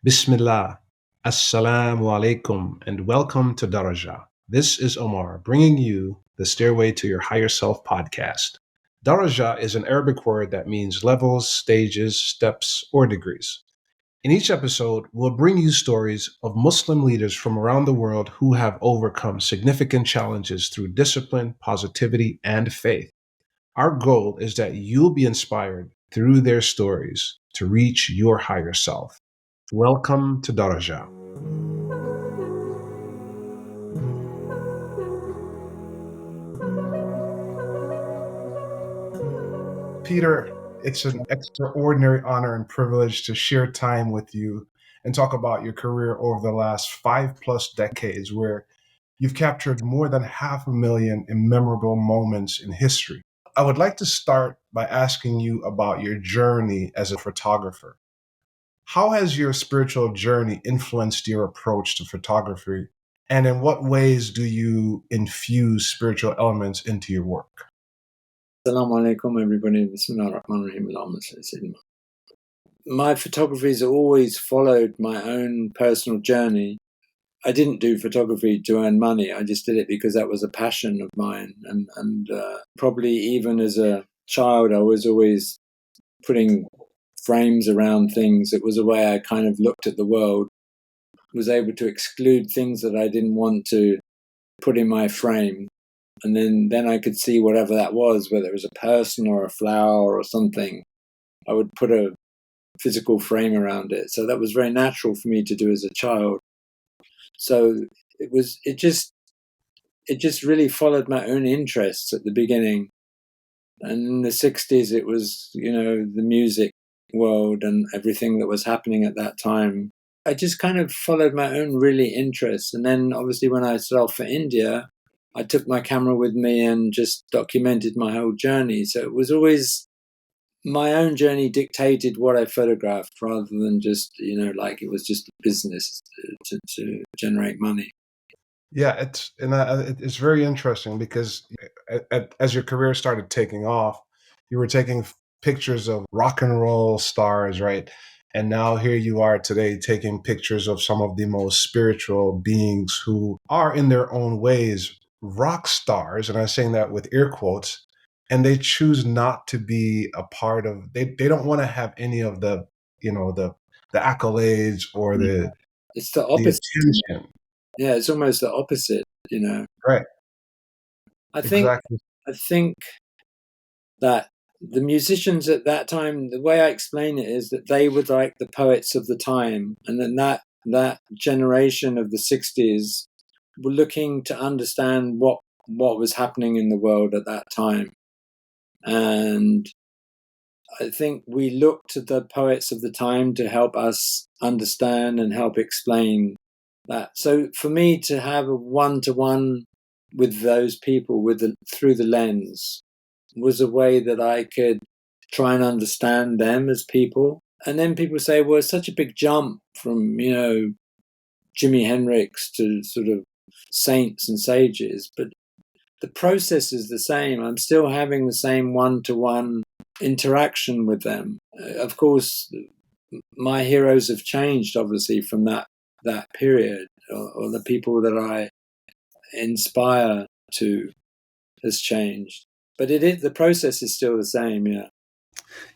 Bismillah, Assalamu alaikum, and welcome to Daraja. This is Omar bringing you the Stairway to Your Higher Self podcast. Daraja is an Arabic word that means levels, stages, steps, or degrees. In each episode, we'll bring you stories of Muslim leaders from around the world who have overcome significant challenges through discipline, positivity, and faith. Our goal is that you'll be inspired through their stories to reach your higher self. Welcome to Daraja. Peter, it's an extraordinary honor and privilege to share time with you and talk about your career over the last 5+ decades, where you've captured more than 500,000 memorable moments in history. I would like to start by asking you about your journey as a photographer. How has your spiritual journey influenced your approach to photography? And in what ways do you infuse spiritual elements into your work? Assalamu alaikum, everybody. Bismillah ar-Rahman ar-Rahim. Allahumma salli sayyidina. My photography has always followed my own personal journey. I didn't do photography to earn money. I just did it because that was a passion of mine. And probably even as a child, I was always putting frames around things. It was a way I kind of looked at the world, was able to exclude things that I didn't want to put in my frame. And then I could see whatever that was, whether it was a person or a flower or something. I would put a physical frame around it. So that was very natural for me to do as a child. So it just really followed my own interests at the beginning. And in the 60s, it was, the music world and everything that was happening at that time. I just kind of followed my own really interests. And then obviously when I set off for India, I took my camera with me and just documented my whole journey. So it was always my own journey dictated what I photographed rather than just, like it was just a business to generate money. Yeah, it's very interesting because as your career started taking off, you were taking pictures of rock and roll stars, right? And now here you are today taking pictures of some of the most spiritual beings who are in their own ways rock stars, and I'm saying that with air quotes, and they choose not to be a part of they don't want to have any of the, the accolades or It's the the opposite. attention. Yeah, it's almost the opposite. Right. I think Exactly. I think that the musicians at that time, the way I explain it is that they were like the poets of the time, and then that generation of the 60s were looking to understand what was happening in the world at that time. And I think we look to the poets of the time to help us understand and help explain that. So for me to have a one-to-one with those people through the lens was a way that I could try and understand them as people. And then people say, well, it's such a big jump from, Jimi Hendrix to sort of saints and sages. But the process is the same. I'm still having the same one-to-one interaction with them. Of course, my heroes have changed, obviously, from that period, or the people that I inspire to has changed. But the process is still the same, yeah.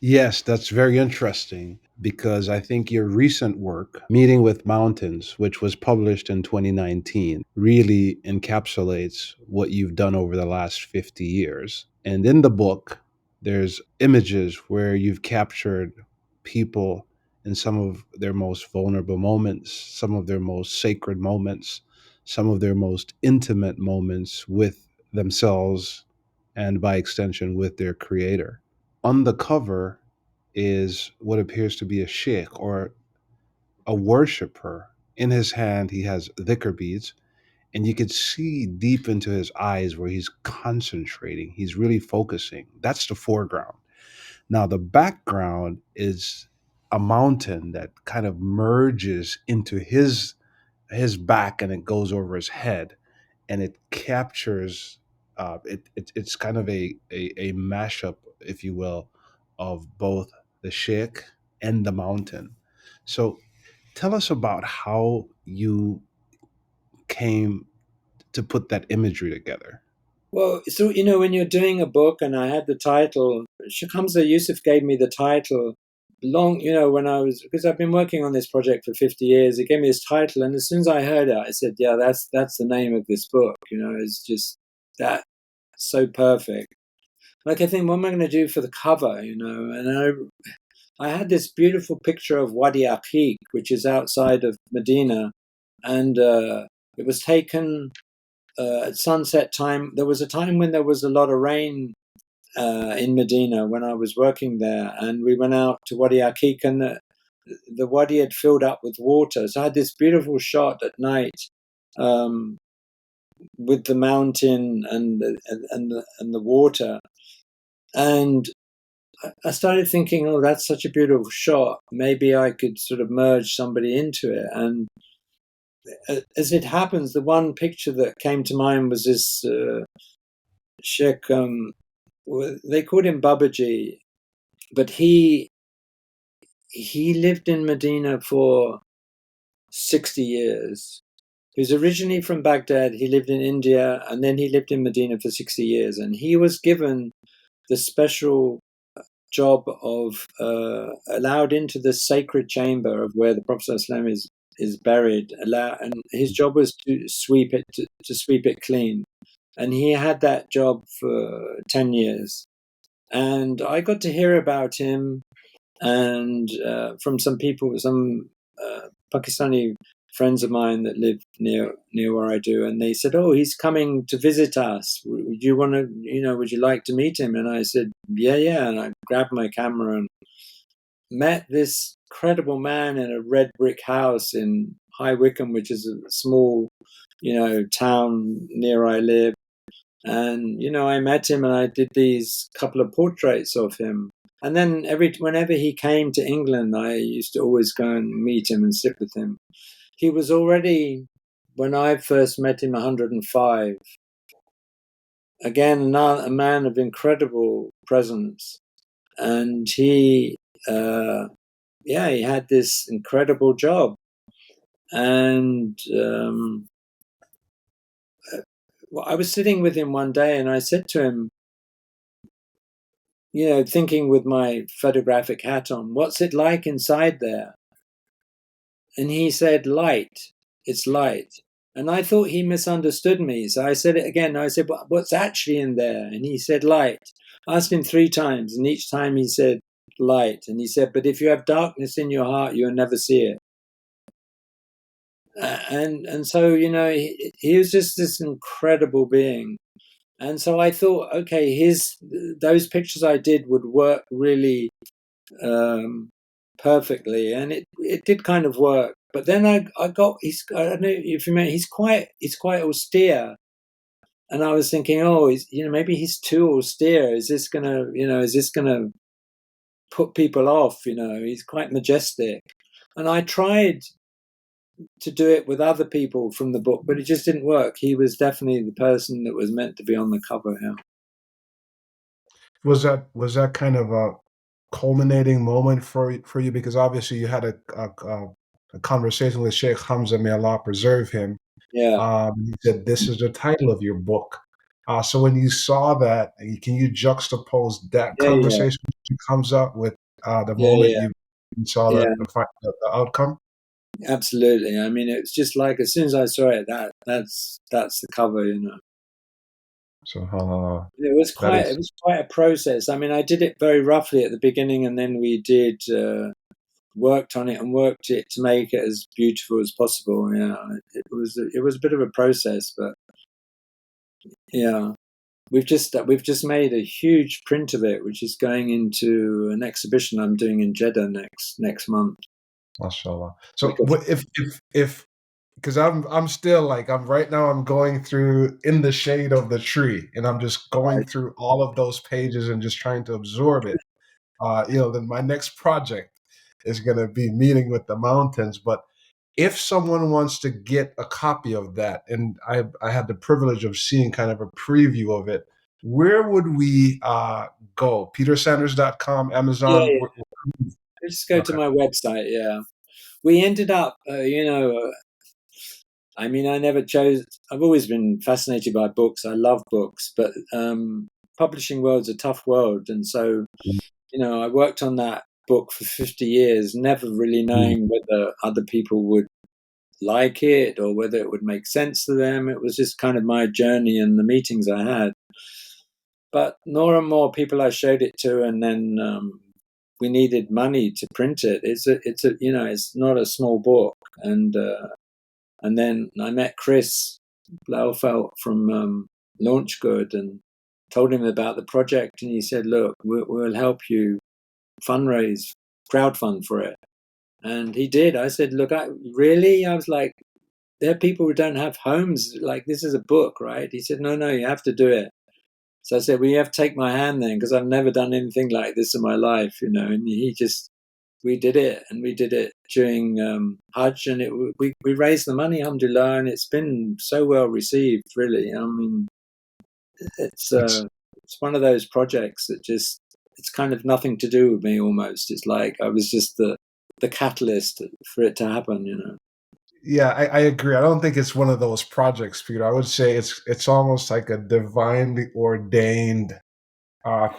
Yes, that's very interesting because I think your recent work, Meeting with Mountains, which was published in 2019, really encapsulates what you've done over the last 50 years. And in the book, there's images where you've captured people in some of their most vulnerable moments, some of their most sacred moments, some of their most intimate moments with themselves and by extension with their creator. On the cover is what appears to be a sheikh or a worshiper. In his hand, he has dhikr beads, and you could see deep into his eyes where he's concentrating. He's really focusing. That's the foreground. Now, the background is a mountain that kind of merges into his back and it goes over his head and it captures it's kind of a mashup, if you will, of both the sheikh and the mountain. So Tell us about how you came to put that imagery together. Well, so when you're doing a book, and I had the title, Shakamsa Yusuf gave me the title long, when I was, because I've been working on this project for 50 years. He gave me this title, and as soon as I heard it, I said, "Yeah, that's the name of this book." It's just that so perfect. Like, I think, what am I going to do for the cover? And I had this beautiful picture of Wadi Aqiq, which is outside of Medina, and it was taken at sunset time. There was a time when there was a lot of rain in Medina when I was working there, and we went out to Wadi Aqiq, and the wadi had filled up with water. So I had this beautiful shot at night um, with the mountain and the water, and I started thinking, oh, that's such a beautiful shot. Maybe I could sort of merge somebody into it. And as it happens, the one picture that came to mind was this Sheikh. They called him Babaji, but he lived in Medina for 60 years. He was originally from Baghdad. He lived in India, and then he lived in Medina for 60 years. And he was given the special job of allowed into the sacred chamber of where the Prophet ﷺ is buried. And his job was to sweep it to sweep it clean. And he had that job for 10 years. And I got to hear about him and from some people, some Pakistani friends of mine that live near where I do, and they said, "Oh, he's coming to visit us. Would you want to, would you like to meet him?" And I said, "Yeah, yeah." And I grabbed my camera and met this incredible man in a red brick house in High Wycombe, which is a small, town near I live. And I met him, and I did these couple of portraits of him. And then whenever he came to England, I used to always go and meet him and sit with him. He was already, when I first met him, 105. Again, a man of incredible presence, and he had this incredible job. And well, I was sitting with him one day, and I said to him, thinking with my photographic hat on, "What's it like inside there?" And he said, "Light. It's light." And I thought he misunderstood me. So I said it again. I said, "What's actually in there?" And he said, "Light." I asked him 3 times, and each time he said, "Light." And he said, "But if you have darkness in your heart, you'll never see it." And so, he was just this incredible being. And so I thought, okay, those pictures I did would work really um, perfectly, and it did kind of work. But then I got I don't know if you remember, he's quite austere, and I was thinking, oh, maybe he's too austere. Is this gonna put people off? He's quite majestic, and I tried to do it with other people from the book, but it just didn't work. He was definitely the person that was meant to be on the cover here. Was that kind of a culminating moment for you? Because obviously you had a conversation with Sheikh Hamza, may Allah preserve him. Yeah, He said, "This is the title of your book." So when you saw that, can you juxtapose that yeah, yeah, conversation that comes up with the yeah, moment yeah, you saw yeah. the outcome? Absolutely. I mean, it's just like as soon as I saw it, that's the cover. So It was that quite is it was quite a process. I mean, I did it very roughly at the beginning, and then we did worked on it and worked it to make it as beautiful as possible. Yeah, it was a bit of a process, but yeah, we've just made a huge print of it, which is going into an exhibition I'm doing in Jeddah next month. mashallah. So Like a if because I'm still like I'm right now I'm going through In the Shade of the Tree, and I'm just going through all of those pages and just trying to absorb it. Then my next project is going to be Meeting with the Mountains. But if someone wants to get a copy of that, and I had the privilege of seeing kind of a preview of it, where would we go? PeterSanders.com, yeah, Amazon. yeah. Just go to Okay, my website. Yeah. we ended up, I mean, I never chose. I've always been fascinated by books. I love books, but publishing world's a tough world, and so I worked on that book for 50 years, never really knowing whether other people would like it or whether it would make sense to them. It was just kind of my journey and the meetings I had. But more and more people I showed it to, and then we needed money to print it. It's not a small book, and then I met Chris Blaufelt from Launch Good and told him about the project, and he said, "Look, we'll help you fundraise, crowdfund for it." And he did. I said, "Look, really?" I was like, "There are people who don't have homes. Like, this is a book, right?" He said, "No, you have to do it." So I said, "Well, you have to take my hand then, because I've never done anything like this in my life, And we did it, and we did it during Hajj, and we raised the money, alhamdulillah, and it's been so well received, really. I mean, it's That's it's one of those projects that just, it's kind of nothing to do with me almost. It's like I was just the catalyst for it to happen. Yeah, I agree. I don't think it's one of those projects, Peter. I would say it's almost like a divinely ordained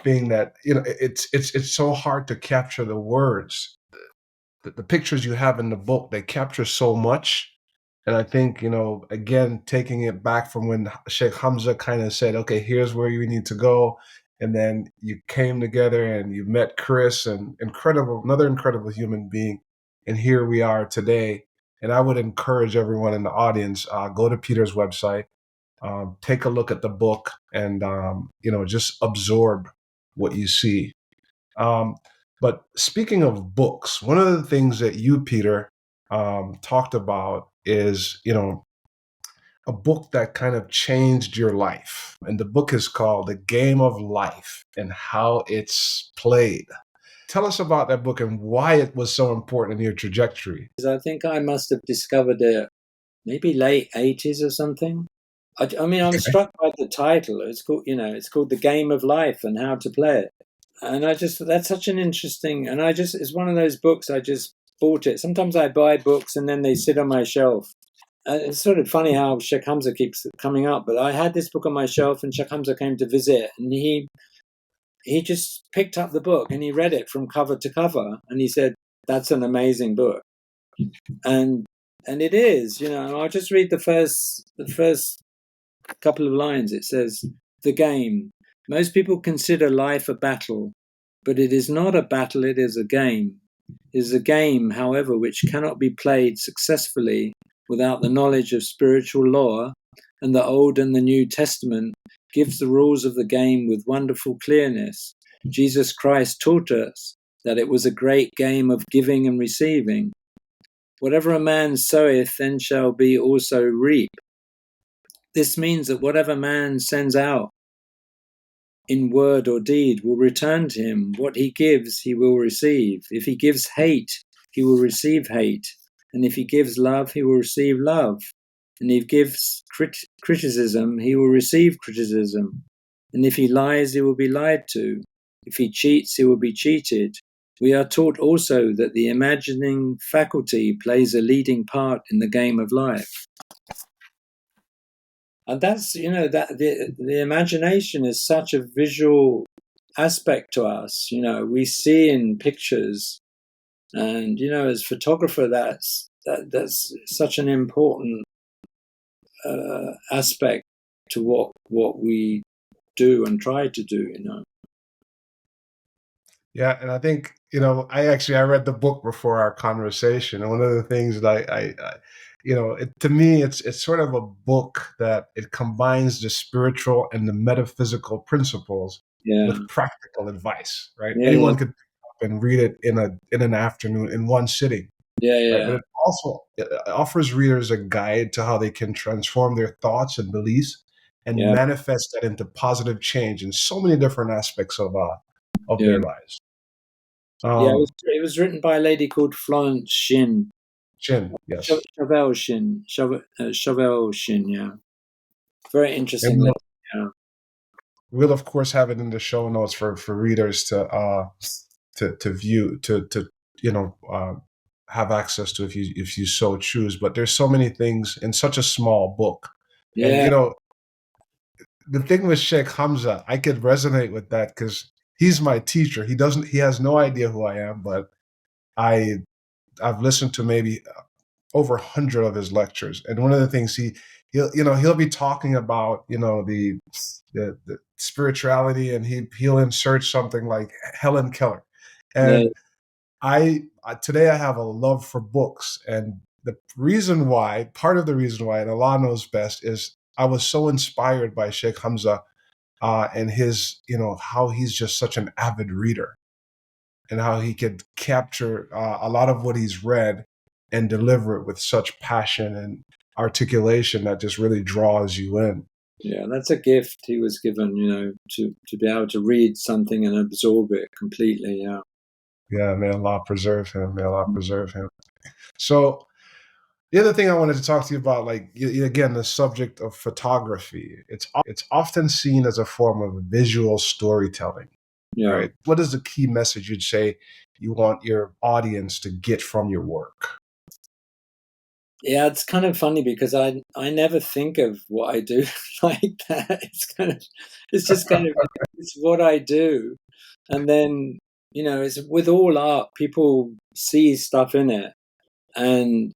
thing that it's so hard to capture the words. The pictures you have in the book, they capture so much. And I think, again, taking it back from when Sheikh Hamza kind of said, okay, here's where you need to go. And then you came together and you met Chris, and another incredible human being. And here we are today. And I would encourage everyone in the audience, go to Peter's website, take a look at the book, and, just absorb what you see. But speaking of books, one of the things that you, Peter, talked about is, a book that kind of changed your life. And the book is called The Game of Life and How It's Played. Tell us about that book and why it was so important in your trajectory. I think I must have discovered it maybe late 80s or something. I mean, I'm struck by the title. It's called The Game of Life and How to Play It. And that's such an interesting, and it's one of those books, I just bought it. Sometimes I buy books and then they sit on my shelf. It's sort of funny how Sheikh Hamza keeps coming up, but I had this book on my shelf and Sheikh Hamza came to visit, and he just picked up the book and he read it from cover to cover, and he said, "That's an amazing book." And it is, I'll just read the first couple of lines. It says, "The game. Most people consider life a battle, but it is not a battle, it is a game. It is a game, however, which cannot be played successfully without the knowledge of spiritual law, and the Old and the New Testament gives the rules of the game with wonderful clearness. Jesus Christ taught us that it was a great game of giving and receiving. Whatever a man soweth, then shall be also reap. This means that whatever man sends out in word or deed will return to him. What he gives, he will receive. If he gives hate, he will receive hate. And if he gives love, he will receive love. And if he gives criticism, he will receive criticism. And if he lies, he will be lied to. If he cheats, he will be cheated. We are taught also that the imagining faculty plays a leading part in the game of life." And that's, that the imagination is such a visual aspect to us. We see in pictures, and as a photographer, that's such an important aspect to what we do and try to do. Yeah, and I think I read the book before our conversation, and one of the things that to me, it's sort of a book that it combines the spiritual and the metaphysical principles Yeah, with practical advice. Right? yeah, yeah, Anyone could pick up and read it in an afternoon in one sitting. yeah, Right? But yeah, it offers readers a guide to how they can transform their thoughts and beliefs and yeah, manifest that into positive change in so many different aspects of yeah. their lives. Yeah, Um, it was written by a lady called Florence Shin. Chin, yes. Chauvel Shin. Chauvel Shin, yeah. Very And interesting lady. Yeah. we'll of course have it in the show notes for readers to view, to have access to if you so choose. But there's so many things in such a small book. And Yeah, the thing with Sheikh Hamza, I could resonate with that because he's my teacher. He has no idea who I am, but I I've listened to maybe over 100 of his lectures. And one of the things he'll be talking about, the spirituality, and he'll insert something like Helen Keller. yeah, And today I have a love for books, and part of the reason why, and Allah knows best, is I was so inspired by Sheikh Hamza, and his, how he's just such an avid reader, and how he could capture a lot of what he's read and deliver it with such passion and articulation that just really draws you in. yeah. That's a gift he was given, to be able to read something and absorb it completely. Yeah, Yeah, may Allah preserve him. May Allah preserve him. So the other thing I wanted to talk to you about, like, again, the subject of photography. It's often seen as a form of visual storytelling, yeah. right? What is the key message you'd say you want your audience to get from your work? Yeah, it's kind of funny because I never think of what I do like that. It's just kind of it's what I do, and then it's with all art. People see stuff in it, and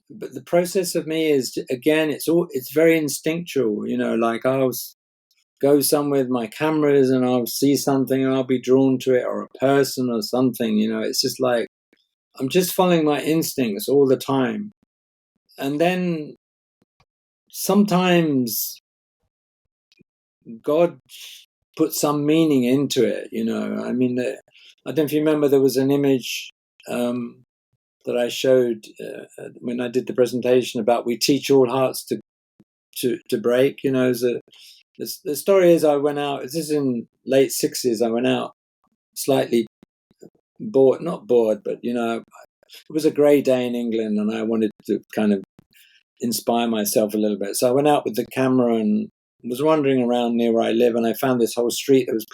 but the process of me is, again, it's very instinctual. Like go somewhere with my cameras and I'll see something and I'll be drawn to it, or a person or something. It's just like I'm just following my instincts all the time. And then sometimes God put some meaning into it. I mean, I don't know if you remember, there was an image that I showed when I did the presentation about we teach all hearts to break. The story is, I went out. This is in late 60s. I went out slightly bored, not bored, but it was a grey day in England, and I wanted to kind of inspire myself a little bit. So I went out with the camera and was wandering around near where I live, and I found this whole street that was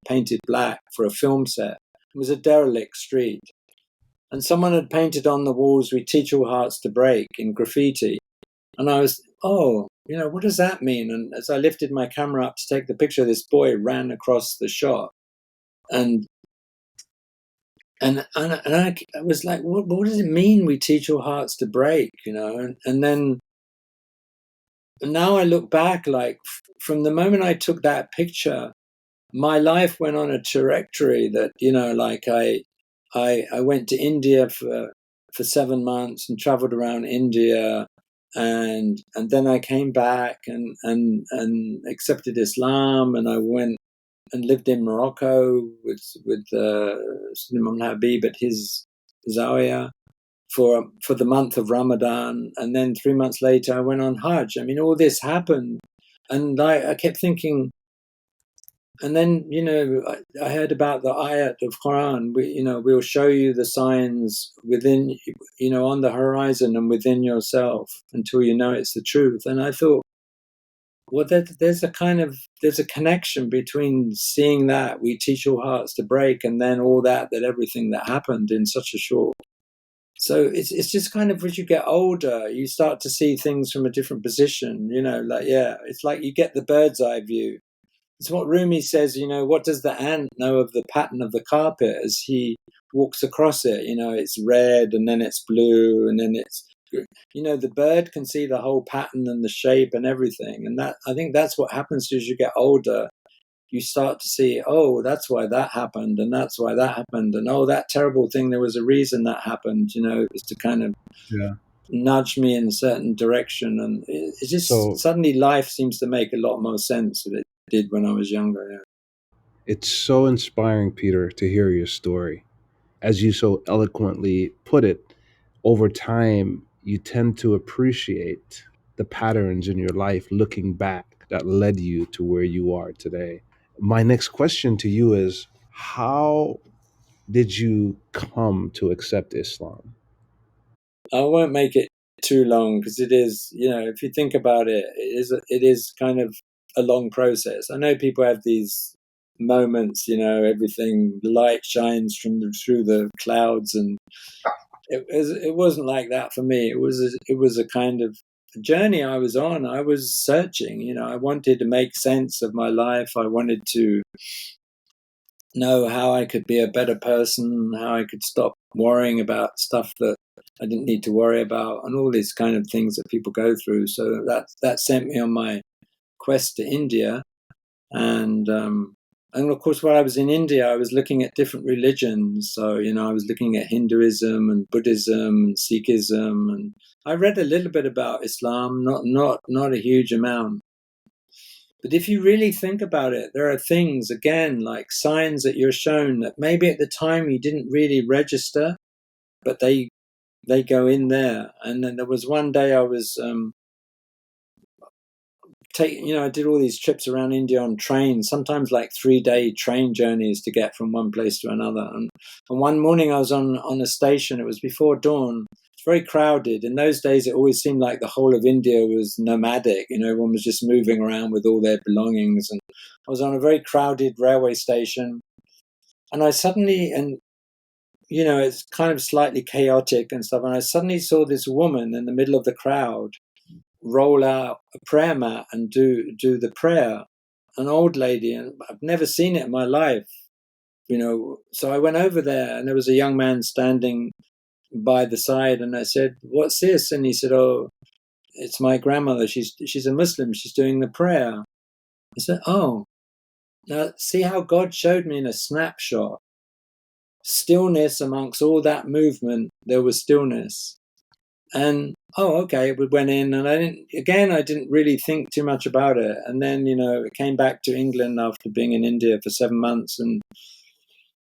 painted black for a film set. It was a derelict street, and someone had painted on the walls, "We teach all hearts to break," in graffiti. And I was, what does that mean? And as I lifted my camera up to take the picture, this boy ran across the shot, and I was like, what does it mean? We teach all hearts to break, and then now I look back, like from the moment I took that picture, my life went on a trajectory that, like I went to India for 7 months and traveled around India, and then I came back and accepted Islam, and I went and lived in Morocco with Imam Habib at his Zawiya for the month of Ramadan, and then 3 months later I went on Hajj. I mean, all this happened, and I kept thinking. And then I heard about the ayat of Quran. We'll show you the signs within, on the horizon and within yourself until you know it's the truth. And I thought, well, there's a connection between seeing that we teach all hearts to break, and then all that everything that happened in such a short. So it's just kind of, as you get older, you start to see things from a different position. It's like you get the bird's eye view. It's what Rumi says. What does the ant know of the pattern of the carpet as he walks across it? It's red, and then it's blue, and then it's, the bird can see the whole pattern and the shape and everything. And that, I think that's what happens as you get older. You start to see, oh, that's why that happened, and that's why that happened, and oh, that terrible thing, there was a reason that happened. It was to kind of Yeah. nudge me in a certain direction, and it just So suddenly life seems to make a lot more sense than it did when I was younger. Yeah. it's so inspiring, Peter, to hear your story. As you so eloquently put it, over time, you tend to appreciate the patterns in your life looking back that led you to where you are today. My next question to you is, how did you come to accept Islam? I won't make it too long because it is, if you think about it, it is kind of a long process. I know people have these moments, everything, the light shines through the clouds, and it wasn't like that for me. It was a kind of journey I was on. I was searching. You know, I wanted to make sense of my life. I wanted to know how I could be a better person, how I could stop worrying about stuff that I didn't need to worry about, and all these kind of things that people go through. So that sent me on my quest to India, and of course, while I was in India, I was looking at different religions. So you know, I was looking at Hinduism and Buddhism and Sikhism, and I read a little bit about Islam, not a huge amount. But if you really think about it, there are things, again, like signs that you're shown that maybe at the time you didn't really register, but they go in there. And then there was one day I was I did all these trips around India on trains, sometimes like 3-day train journeys to get from one place to another. And one morning I was on a station. It was before dawn. It's very crowded. In those days, it always seemed like the whole of India was nomadic. You know, everyone was just moving around with all their belongings. And I was on a very crowded railway station. And I suddenly, and you know, it's kind of slightly chaotic and stuff. And I suddenly saw this woman in the middle of the crowd roll out a prayer mat and do the prayer. An old lady, and I've never seen it in my life, you know. So I went over there, and there was a young man standing by the side, and I said, "What's this?" And he said, "Oh, it's my grandmother. She's a Muslim. She's doing the prayer." I said, "Oh, now see how God showed me in a snapshot. Stillness amongst all that movement. There was stillness." And okay, we went in, and I didn't really think too much about it. And then, you know, it came back to England after being in India for 7 months, and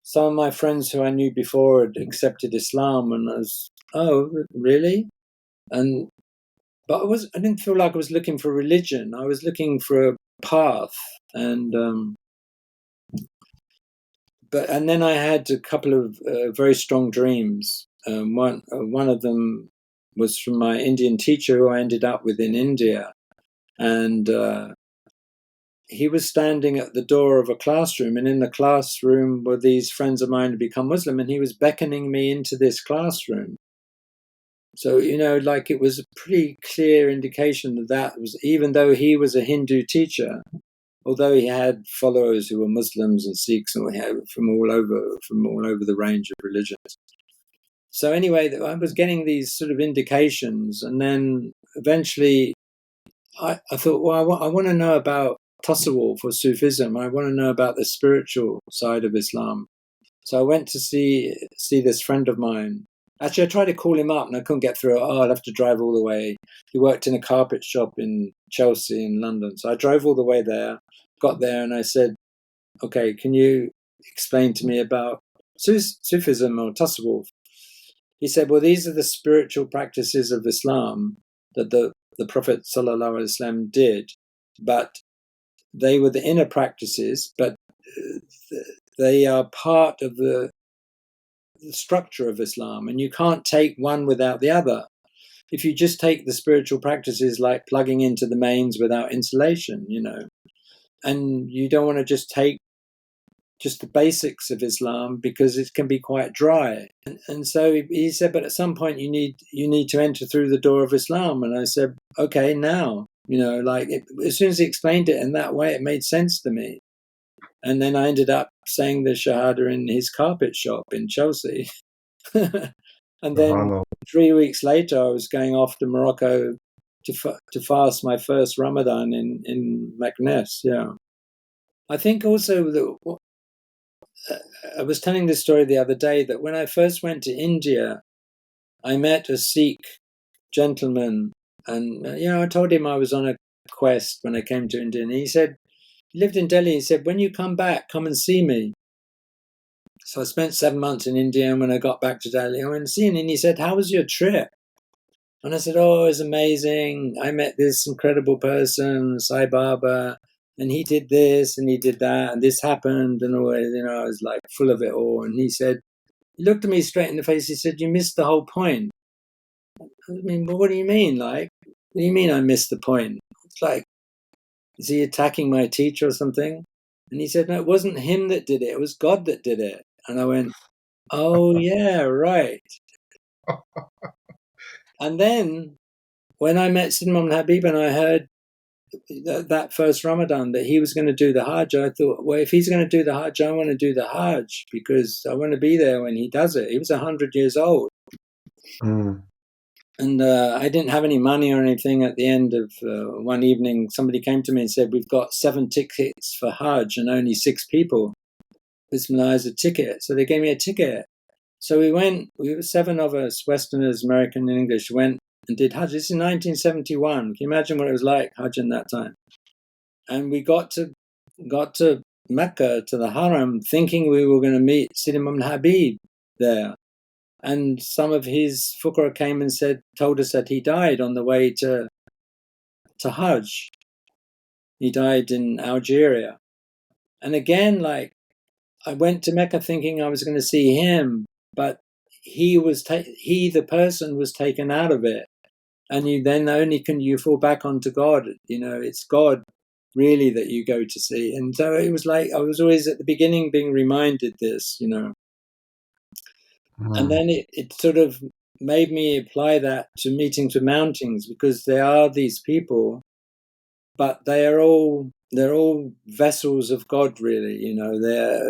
some of my friends who I knew before had accepted Islam, and I was, oh, really? And but I didn't feel like I was looking for religion. I was looking for a path, and and then I had a couple of very strong dreams. One of them was from my Indian teacher who I ended up with in India. And he was standing at the door of a classroom, and in the classroom were these friends of mine who become Muslim, and he was beckoning me into this classroom. So, you know, like it was a pretty clear indication that was, even though he was a Hindu teacher, although he had followers who were Muslims and Sikhs and from all over the range of religions. So anyway, I was getting these sort of indications, and then eventually I thought, well, I want to know about Tasawwuf or Sufism. I want to know about the spiritual side of Islam. So I went to see this friend of mine. Actually, I tried to call him up and I couldn't get through. Oh, I'd have to drive all the way. He worked in a carpet shop in Chelsea in London. So I drove all the way there, got there, and I said, okay, can you explain to me about Sufism or Tasawwuf? He said, well, these are the spiritual practices of Islam that the Prophet ﷺ did, but they were the inner practices, but they are part of the structure of Islam, and you can't take one without the other. If you just take the spiritual practices like plugging into the mains without insulation, you know, and you don't want to just take just the basics of Islam because it can be quite dry. And so he said, but at some point you need to enter through the door of Islam. And I said, okay, now, you know, like as soon as he explained it in that way, it made sense to me. And then I ended up saying the Shahada in his carpet shop in Chelsea. And then 3 weeks later, I was going off to Morocco to fast my first Ramadan in Meknes. Yeah. I think also that I was telling this story the other day that when I first went to India, I met a Sikh gentleman, and I told him I was on a quest when I came to India, and he said, he lived in Delhi. He said, when you come back, come and see me. So I spent 7 months in India, and when I got back to Delhi, I went and see him, and he said, how was your trip? And I said, oh, it was amazing. I met this incredible person, Sai Baba, and he did this and he did that, and this happened, and always, I was like full of it all. And he looked at me straight in the face. He said, you missed the whole point. I mean, well, what do you mean? Like, what do you mean I missed the point? It's like, is he attacking my teacher or something? And he said, no, it wasn't him that did it. It was God that did it. And I went, oh, yeah, right. And then when I met Sidin Imam Habib and I heard that first Ramadan that he was going to do the Hajj, I thought, well, if he's going to do the Hajj, I want to do the Hajj because I want to be there when he does it. He was 100 years old. Mm. And I didn't have any money or anything. At the end of one evening, somebody came to me and said, we've got 7 tickets for Hajj and only 6 people. Bismillah is a ticket. So they gave me a ticket. So we went, we were 7 of us, Westerners, American and English, went and did Hajj. This is 1971. Can you imagine what it was like, Hajj in that time? And we got to Mecca, to the Haram, thinking we were going to meet Sidin Imam Habib there. And some of his fuqara came and told us that he died on the way to Hajj. He died in Algeria. And again, like, I went to Mecca thinking I was going to see him, but he the person was taken out of it. And you then only can you fall back onto God. You know, it's God really that you go to see. And so it was like I was always at the beginning being reminded this, you know. And then it sort of made me apply that to meetings with mountings, because there are these people, but they're all vessels of God, really. You know,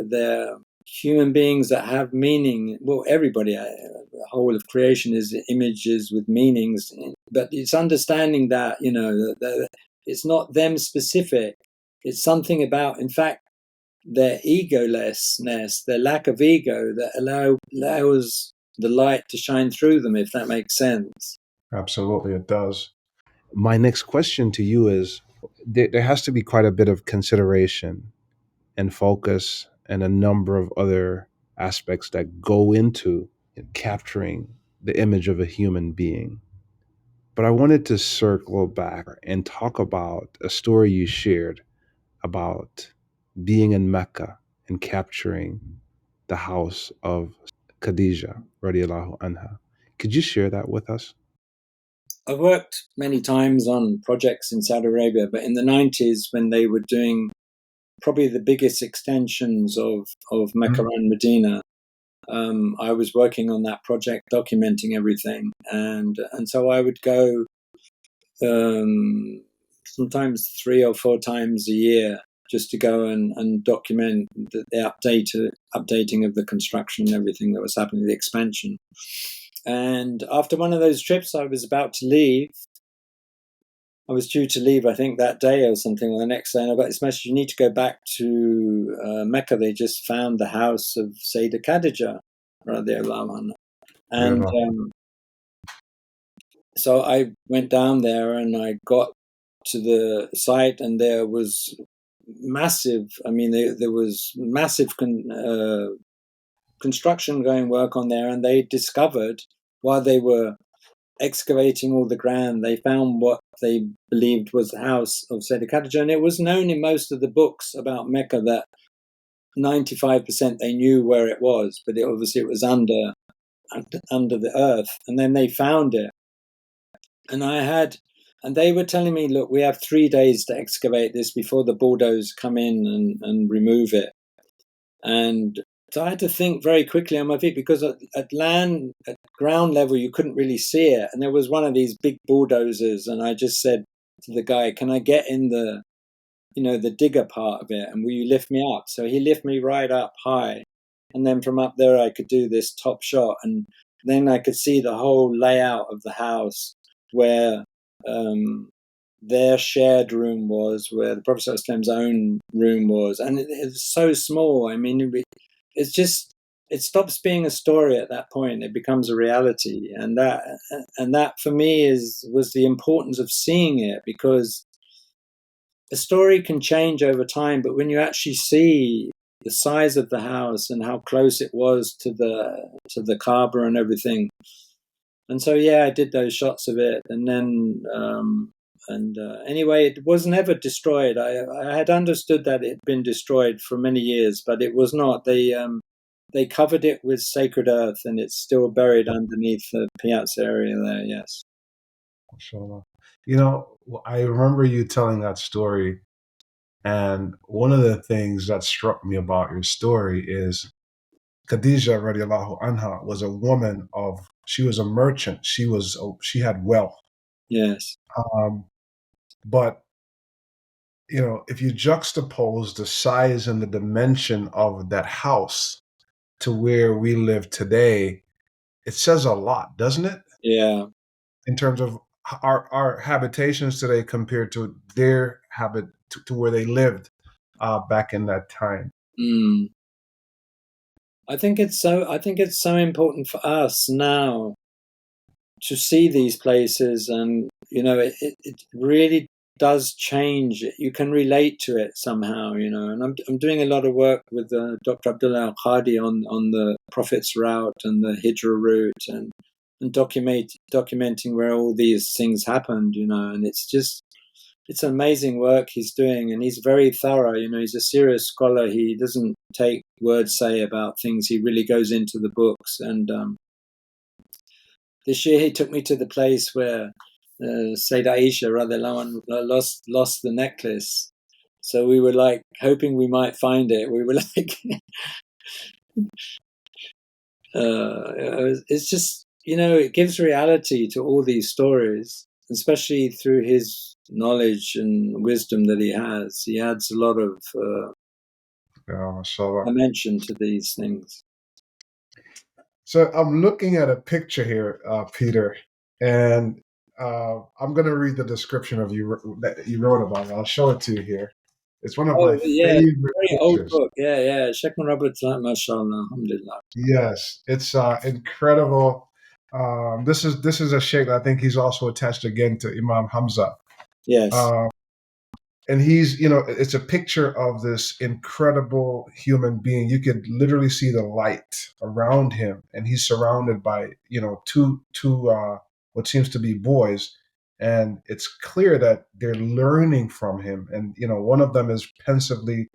they're human beings that have meaning. Well, everybody, the whole of creation is images with meanings, but it's understanding that, you know, that it's not them specific. It's something about, in fact, their egolessness, their lack of ego that allows the light to shine through them, if that makes sense. Absolutely, it does. My next question to you is there has to be quite a bit of consideration and focus and a number of other aspects that go into capturing the image of a human being. But I wanted to circle back and talk about a story you shared about being in Mecca and capturing the house of Khadija radiallahu anha. Could you share that with us? I've worked many times on projects in Saudi Arabia, but in the 90s, when they were doing probably the biggest extensions of Mecca and Medina, I was working on that project, documenting everything, and so I would go sometimes 3 or 4 times a year just to go and document the updating of the construction and everything that was happening, the expansion. And after one of those trips, I was about to leave. I was due to leave, I think, that day or something, or the next day, and I got this message: you need to go back to Mecca. They just found the house of Sayyidah Khadija, radiallahu anha. And so I went down there and I got to the site, and there was massive, I mean, there was massive construction going work on there, and they discovered, while they were excavating all the ground, they found what they believed was the house of Sayyidah Khadija. And it was known in most of the books about Mecca that 95% they knew where it was, but obviously it was under the earth. And then they found it. And they were telling me, look, we have 3 days to excavate this before the bulldozers come in and remove it. And so I had to think very quickly on my feet, because at ground level, you couldn't really see it. And there was one of these big bulldozers, and I just said to the guy, can I get in the digger part of it? And will you lift me up? So he lifted me right up high. And then from up there, I could do this top shot. And then I could see the whole layout of the house, where their shared room was, where the Prophet's own room was. And it's so small. I mean, it stops being a story at that point. It becomes a reality. And that for me was the importance of seeing it, because a story can change over time, but when you actually see the size of the house and how close it was to the Kaaba and everything. And so, yeah, I did those shots of it. And then, anyway, it was never destroyed. I had understood that it had been destroyed for many years, but it was not. They covered it with sacred earth, and it's still buried underneath the piazza area there, yes. Mashallah. You know, I remember you telling that story, and one of the things that struck me about your story is Khadija radiallahu anha was a woman of She was a merchant. She had wealth. Yes. But if you juxtapose the size and the dimension of that house to where we live today, it says a lot, doesn't it? Yeah. In terms of our habitations today compared to their habit to where they lived back in that time. Mm. I think it's so important for us now to see these places, and it really does change. You can relate to it somehow, and I'm doing a lot of work with Dr. Abdullah Al-Qadi on the Prophet's route and the Hijra route, and documenting where all these things happened, and it's amazing work he's doing, and he's very thorough. He's a serious scholar. He doesn't take words say about things. He really goes into the books. And this year he took me to the place where Sayyidah Aisha radiallahu anha lost the necklace. So we were like hoping we might find it. We were like, it's just, it gives reality to all these stories, especially through his knowledge and wisdom that he has. He adds a lot of dimension to these things. So I'm looking at a picture here, Peter, and I'm going to read the description of you that you wrote about it. I'll show it to you here. It's one of my favorite very old pictures. book. Yeah. Sheikh Murabit, mashallah, alhamdulillah. Yes, it's incredible. This is a sheikh. I think he's also attached again to Imam Hamza. Yes. And he's, it's a picture of this incredible human being. You could literally see the light around him, and he's surrounded by, two what seems to be boys, and it's clear that they're learning from him. And one of them is pensively,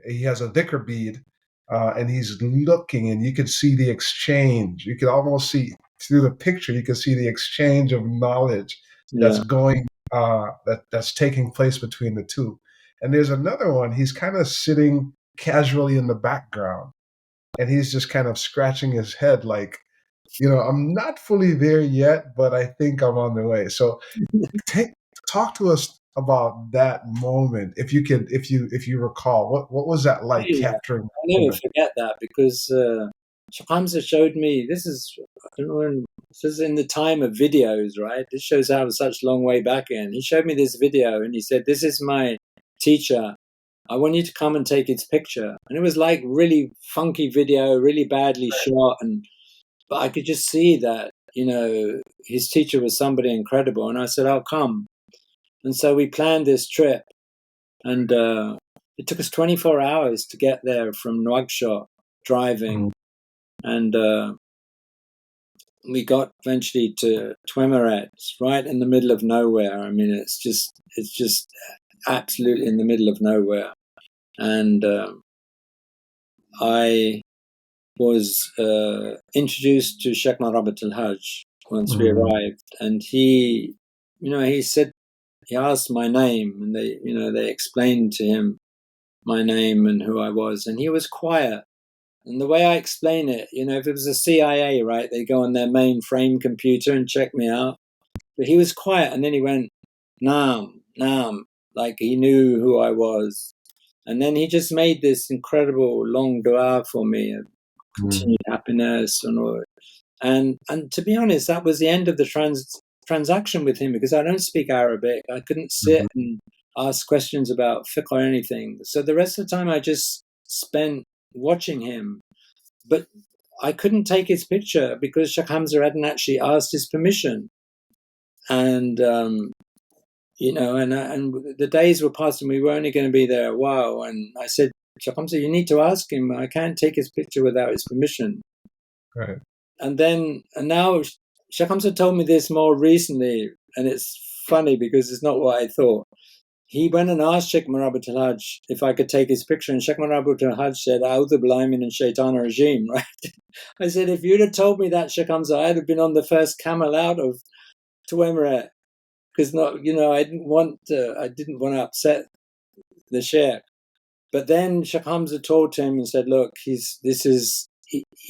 he has a dhikr bead, and he's looking, and you could see the exchange. You could almost see through the picture. You could see the exchange of knowledge that's going that's taking place between the two. And there's another one. He's kind of sitting casually in the background, and he's just kind of scratching his head, like, I'm not fully there yet, but I think I'm on the way. So, talk to us about that moment, if you recall. What was that like, capturing that I never moment? forget that, because Sheikh Hamza showed me. This is in the time of videos, right? This shows how such long way back in. He showed me this video, and he said, "This is my teacher. I want you to come and take its picture." And it was like really funky video, really badly shot, but I could just see that his teacher was somebody incredible. And I said, "I'll come." And so we planned this trip, and it took us 24 hours to get there from Nouakchott driving. And we got eventually to Twemeret, right in the middle of nowhere. I mean, it's just absolutely in the middle of nowhere. And I was introduced to Sheikh Marabat al-Hajj once we arrived, and he said, he asked my name, and they explained to him my name and who I was, and he was quiet. And the way I explain it, if it was the CIA, right, they go on their mainframe computer and check me out. But he was quiet, and then he went, "Naam, naam," like he knew who I was. And then he just made this incredible long dua for me, of continued happiness and all. And to be honest, that was the end of the transaction with him, because I don't speak Arabic. I couldn't sit and ask questions about fiqh or anything. So the rest of the time I just spent watching him. But I couldn't take his picture because Sheikh Hamza hadn't actually asked his permission. And and the days were passing. We were only going to be there a while, and I said, "Sheikh Hamza, you need to ask him. I can't take his picture without his permission." Right. And now Sheikh Hamza told me this more recently, and it's funny because it's not what I thought. He went and asked Sheikh Marabat al-Hajj if I could take his picture, and Sheikh Marabat al-Hajj said, "A'udhu billahi minash shaitanir rajim," right? I said, if you'd have told me that, Sheikh Hamza, I'd have been on the first camel out of Tuemeret, because I didn't want to upset the Sheikh. But then Sheikh Hamza talked to him and said, "Look, you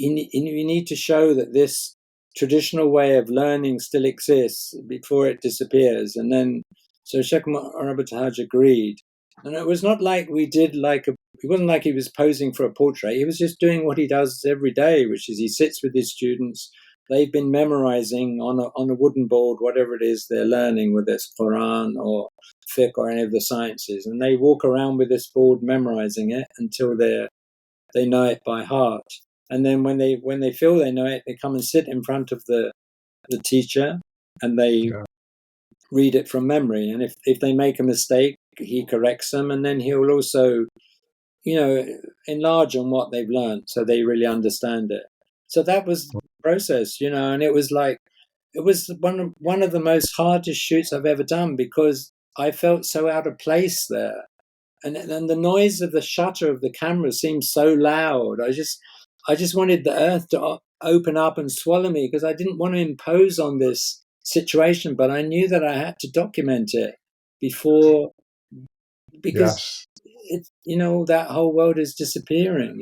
need to show that this traditional way of learning still exists before it disappears. And then, so Sheikh Rabbat Haj agreed. And it was not like we did like it wasn't like he was posing for a portrait. He was just doing what he does every day, which is he sits with his students. They've been memorizing on a wooden board, whatever it is they're learning, whether it's Quran or fiqh or any of the sciences. And they walk around with this board memorizing it until they know it by heart. And then when they feel they know it, they come and sit in front of the teacher and they read it from memory. And if they make a mistake, he corrects them, and then he'll also, enlarge on what they've learned so they really understand it. So that was the process, and it was one of the most hardest shoots I've ever done, because I felt so out of place there. And the noise of the shutter of the camera seemed so loud. I just wanted the earth to open up and swallow me, because I didn't want to impose on this situation, but I knew that I had to document it before, because Yes. that whole world is disappearing.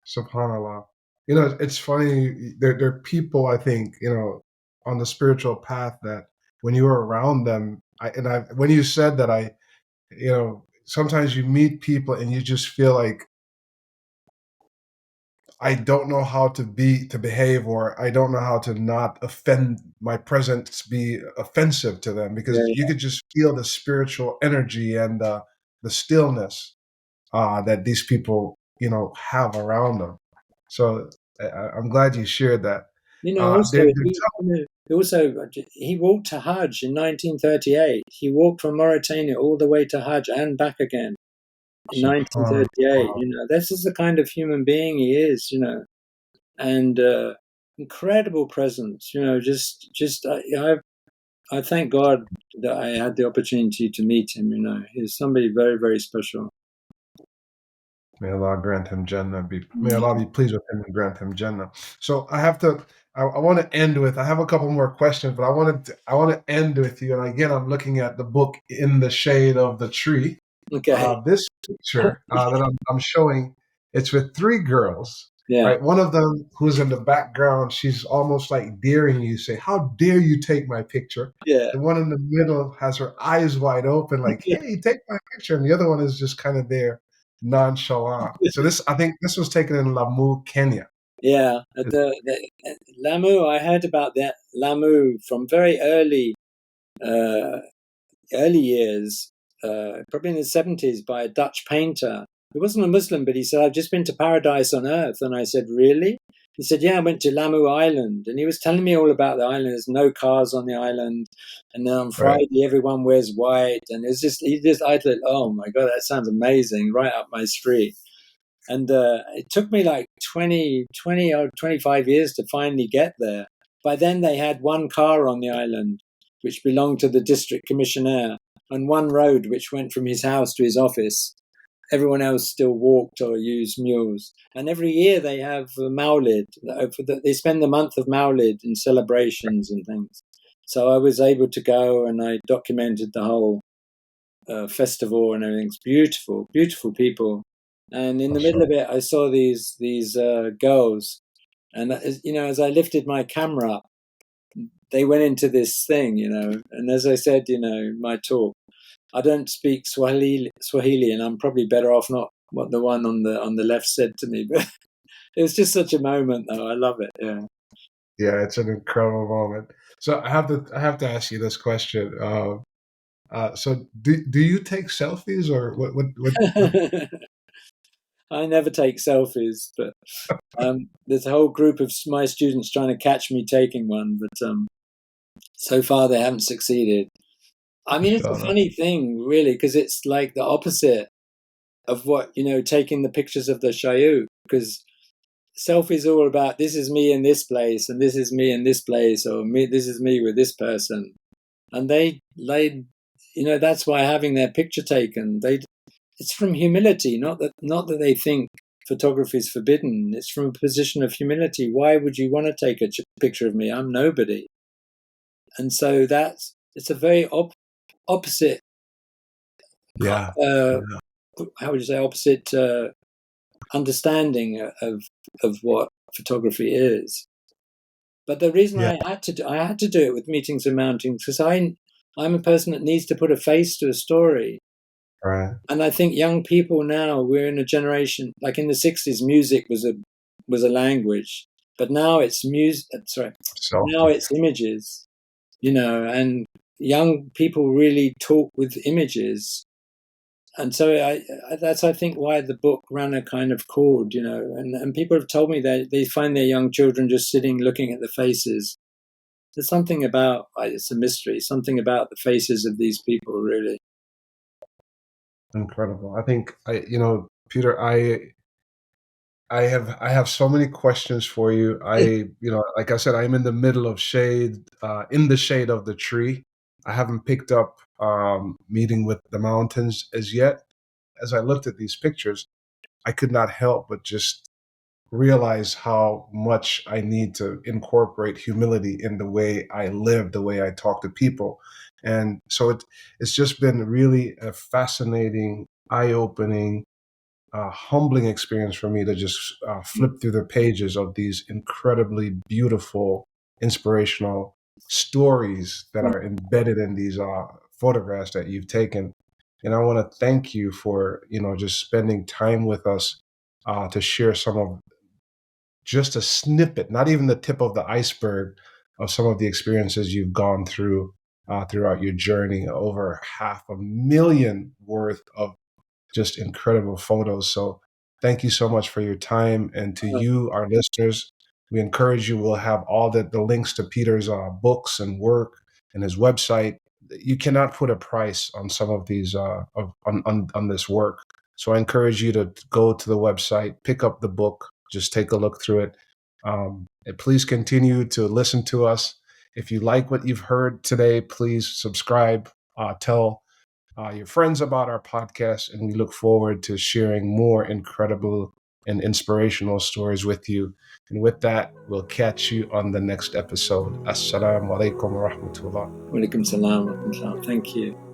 Subhanallah. It's funny. There are people, I think, on the spiritual path that when you were around them, when you said that, sometimes you meet people and you just feel like, I don't know how to behave, or I don't know how to not offend, my presence be offensive to them, because Yeah, you could just feel the spiritual energy and the stillness that these people, have around them. So I'm glad you shared that. Also They're he walked to Hajj in 1938. He walked from Mauritania all the way to Hajj and back again in subhanallah. 1938. This is the kind of human being he is. And incredible presence. I thank God that I had the opportunity to meet him. He's somebody very, very special. May Allah grant him Jannah. May Allah be pleased with him and grant him Jannah. So I want to end with, I have a couple more questions, but I want to end with you. And again, I'm looking at the book In the Shade of the Tree. Okay. This picture that I'm showing, it's with three girls. Yeah. Right, one of them who's in the background, she's almost like daring you, say, "How dare you take my picture?" Yeah. The one in the middle has her eyes wide open, like, Yeah. "Hey, take my picture," and the other one is just kind of there, nonchalant. So I think this was taken in Lamu, Kenya. Yeah. Lamu, I heard about that Lamu from very uh, early years, probably in the 70s, by a Dutch painter. He wasn't a Muslim, but he said, "I've just been to paradise on earth." And I said, "Really?" He said, "Yeah, I went to Lamu Island." And he was telling me all about the island. There's no cars on the island. And then on Right. Friday, everyone wears white. And I thought, oh my God, that sounds amazing, right up my street. And it took me like 20 or 25 years to finally get there. By then, they had one car on the island, which belonged to the district commissioner, and one road which went from his house to his office. Everyone else still walked or used mules. And every year they have Maulid. They spend the month of Maulid in celebrations and things. So I was able to go, and I documented the whole festival and everything. It's beautiful, beautiful people. And in the middle of it, I saw these girls, and as I lifted my camera up, they went into this thing, And as I said, my talk, I don't speak Swahili, and I'm probably better off not what the one on the left said to me. But it was just such a moment, though. I love it. Yeah. Yeah, it's an incredible moment. So I have to ask you this question. So do you take selfies, or what? I never take selfies, but there's a whole group of my students trying to catch me taking one, but so far they haven't succeeded. I mean, it's a Inshallah. funny thing, really, because it's like the opposite of what, taking the pictures of the Shayuk, because selfies all about, this is me in this place, and this is me in this place, or this is me with this person. And that's why having their picture taken, it's from humility, not that they think photography is forbidden. It's from a position of humility. Why would you want to take a picture of me? I'm nobody. And so it's a very opposite, Yeah. uh, Yeah. how would you say, opposite understanding of what photography is. But the reason Yeah. I had to do it with Meetings and Mountings because I'm a person that needs to put a face to a story. Right. And I think young people now, we're in a generation, like in the 60s, music was a language, but now it's music. Now it's images, and young people really talk with images. And so that's, I think, why the book ran a kind of chord, and people have told me that they find their young children just sitting, looking at the faces. There's something about, it's a mystery, something about the faces of these people, really. Incredible. I think Peter, I have so many questions for you. Like I said, I'm in the middle of in the shade of the tree. I haven't picked up Meeting with the Mountains as yet. As I looked at these pictures, I could not help but just realize how much I need to incorporate humility in the way I live, the way I talk to people. And so it's just been really a fascinating, eye-opening, humbling experience for me to just flip through the pages of these incredibly beautiful, inspirational stories that are embedded in these photographs that you've taken. And I want to thank you for just spending time with us to share some of just a snippet, not even the tip of the iceberg of some of the experiences you've gone through throughout your journey. Over 500,000 worth of just incredible photos. So thank you so much for your time. And to you, our listeners, we encourage you. We'll have all the links to Peter's books and work and his website. You cannot put a price on some of these on this work. So I encourage you to go to the website, pick up the book, just take a look through it. And please continue to listen to us. If you like what you've heard today, please subscribe, tell your friends about our podcast, and we look forward to sharing more incredible and inspirational stories with you. And with that, we'll catch you on the next episode. Assalamu alaikum wa rahmatullah. Wa alaikum salam. Thank you.